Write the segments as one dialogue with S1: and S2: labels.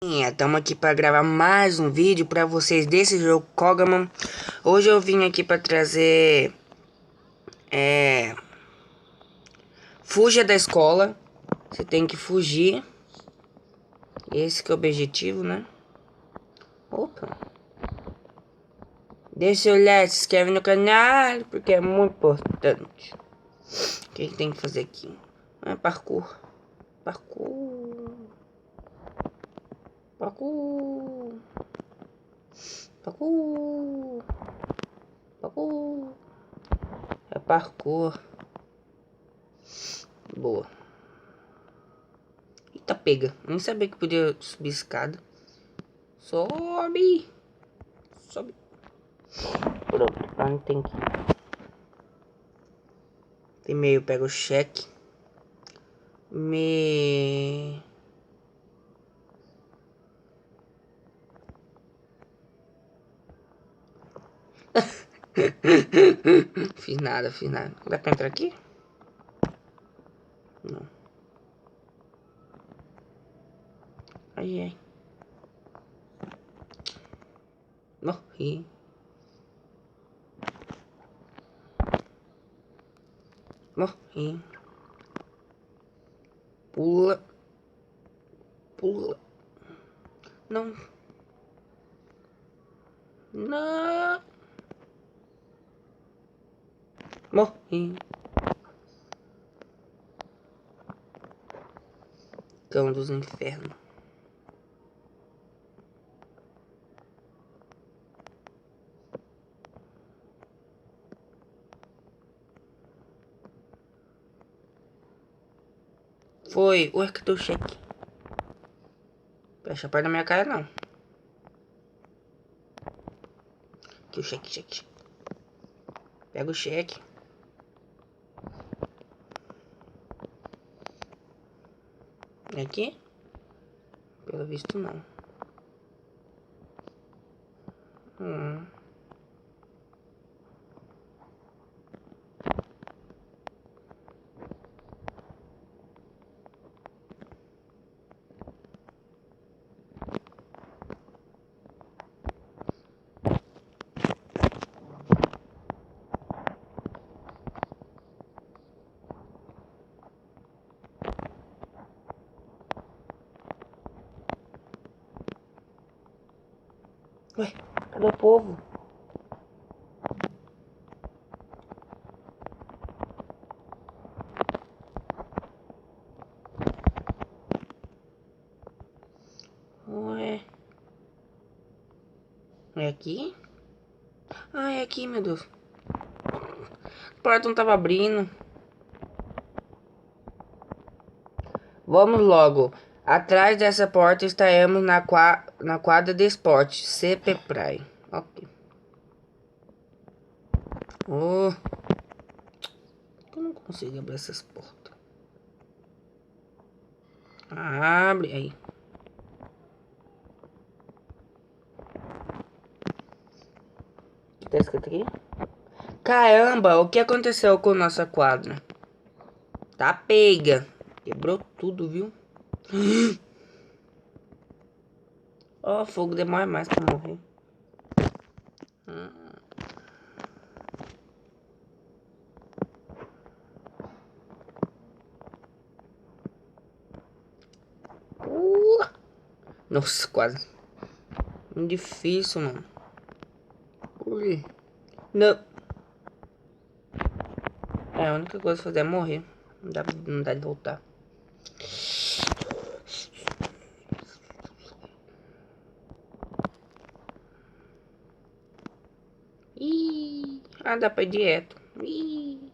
S1: Estamos aqui para gravar mais um vídeo para vocês desse jogo Kogaman. Hoje eu vim aqui para trazer fuja da escola. Você tem que fugir. Esse que é o objetivo, né? Opa. Deixa seu like, se inscreve no canal, porque é muito importante. O que tem que fazer aqui? Parkour. Parkour. Parkour. Parkour. Parkour. É parkour. Boa. Eita, pega. Nem sabia que podia subir escada. Sobe. Sobe. Pronto. Onde tem que ir? Primeiro pega o cheque. Fiz nada, fiz nada. Dá pra entrar aqui? Não. Ai, ai. Morri. Morri. Pula. Pula. Não. Não. Morri. Cão dos infernos. Foi. Ué, cadê o cheque? Fecha a porta da minha cara, não. Aqui o cheque, cheque. Pega o cheque. Aqui? Pelo visto, não. Ué, cadê o povo? Ué. É aqui? Ah, é aqui, meu Deus. A porta não tava abrindo. Vamos logo. Atrás dessa porta estaremos na quadra de esporte. CP Praia. Ok. Oh. Eu não consigo abrir essas portas. Abre aí. O que tá escrito aqui? Caramba, o que aconteceu com nossa quadra? Tá pega. Quebrou tudo, viu? Ó, fogo demora mais pra morrer. Nossa, quase. Muito difícil, mano. Ui. Não. É, a única coisa a fazer é morrer. Não dá de voltar. Ih. Ah, dá pra ir direto. Ih.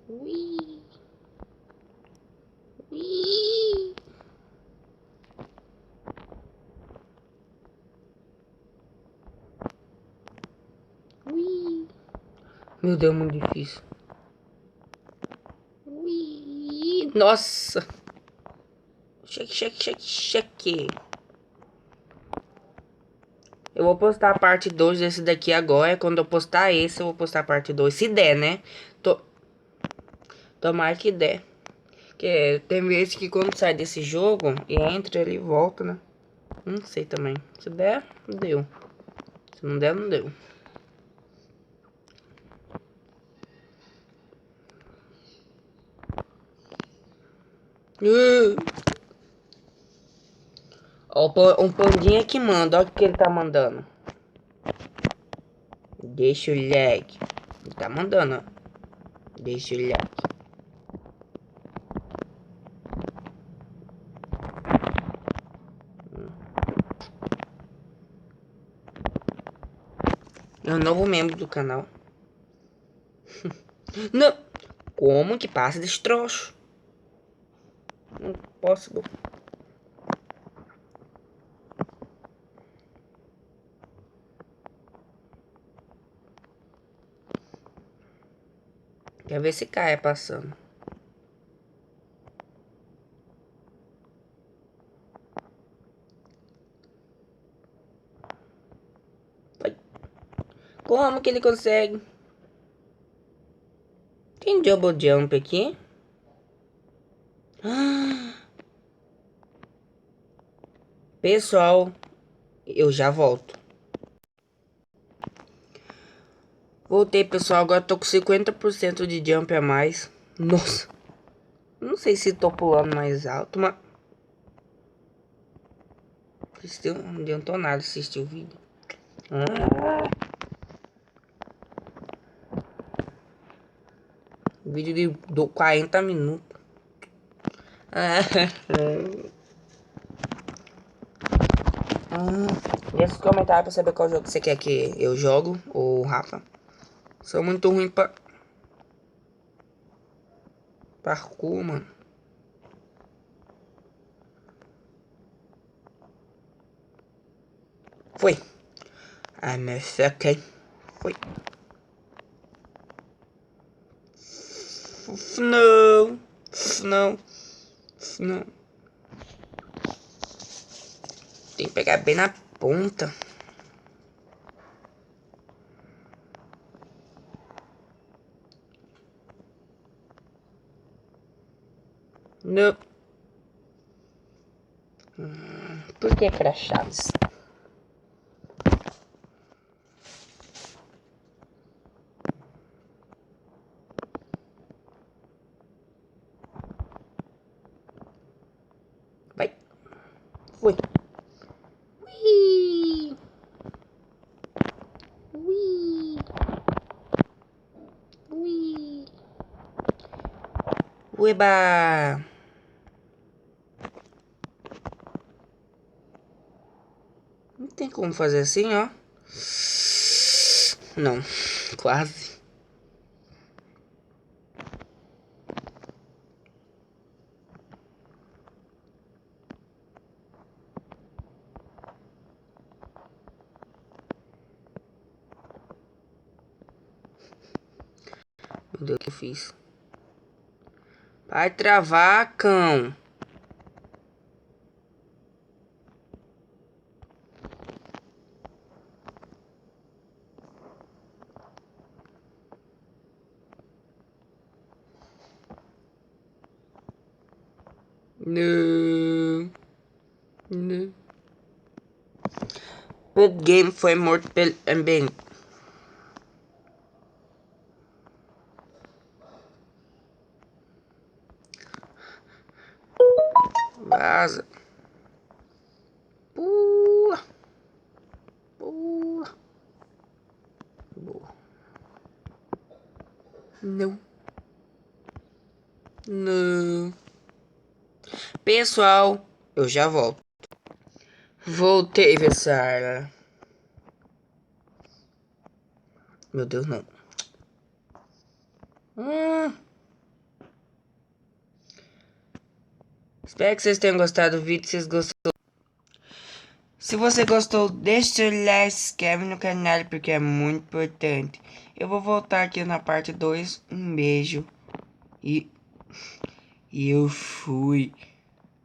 S1: Ui. Ui. Ui. Meu Deus, muito difícil. Ui. Nossa. Cheque, cheque, cheque, cheque. Eu vou postar a parte 2 desse daqui agora. Quando eu postar esse, eu vou postar a parte 2. Se der, né? Tomara que der. Porque tem vezes que quando sai desse jogo e entra, ele volta, né? Não sei também. Se der, deu. Se não der, não deu. Ó, um pandinha que manda. Olha o que ele tá mandando. Deixa o like. Ele tá mandando, ó. Deixa o like. É um novo membro do canal. Não. Como que passa desse troço? Não posso. Quer ver se cai passando. Vai. Como que ele consegue? Tem double jump aqui? Pessoal, eu já volto. Voltei, pessoal. Agora tô com 50% de jump a mais. Nossa. Não sei se tô pulando mais alto, mas... Não adiantou nada assistir o vídeo. Vídeo de 40 minutos. Deixa nos comentários pra saber qual jogo você quer que eu jogo, ou Rafa. Sou muito ruim pra... parkour, mano. Foi. Ah, mas ok. Foi. Não. Não. Não. Tem que pegar bem na ponta. Não. Por que crachados? Vai. Foi. Ui. Ui. Ui. Ueba. Não tem como fazer assim, ó. Não. Quase. Meu Deus, o que eu fiz? Vai travar, cão. Não. Não. O game foi morto pelo ambiente. Vaza. Pula. Pula. Boa. Não. Não. Pessoal, eu já volto. Voltei, Vessara. Meu Deus, não. Espero que vocês tenham gostado do vídeo. Se vocês gostou. Se você gostou, deixe seu like, se inscreve no canal porque é muito importante. Eu vou voltar aqui na parte 2. Um beijo. E eu fui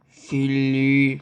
S1: feliz.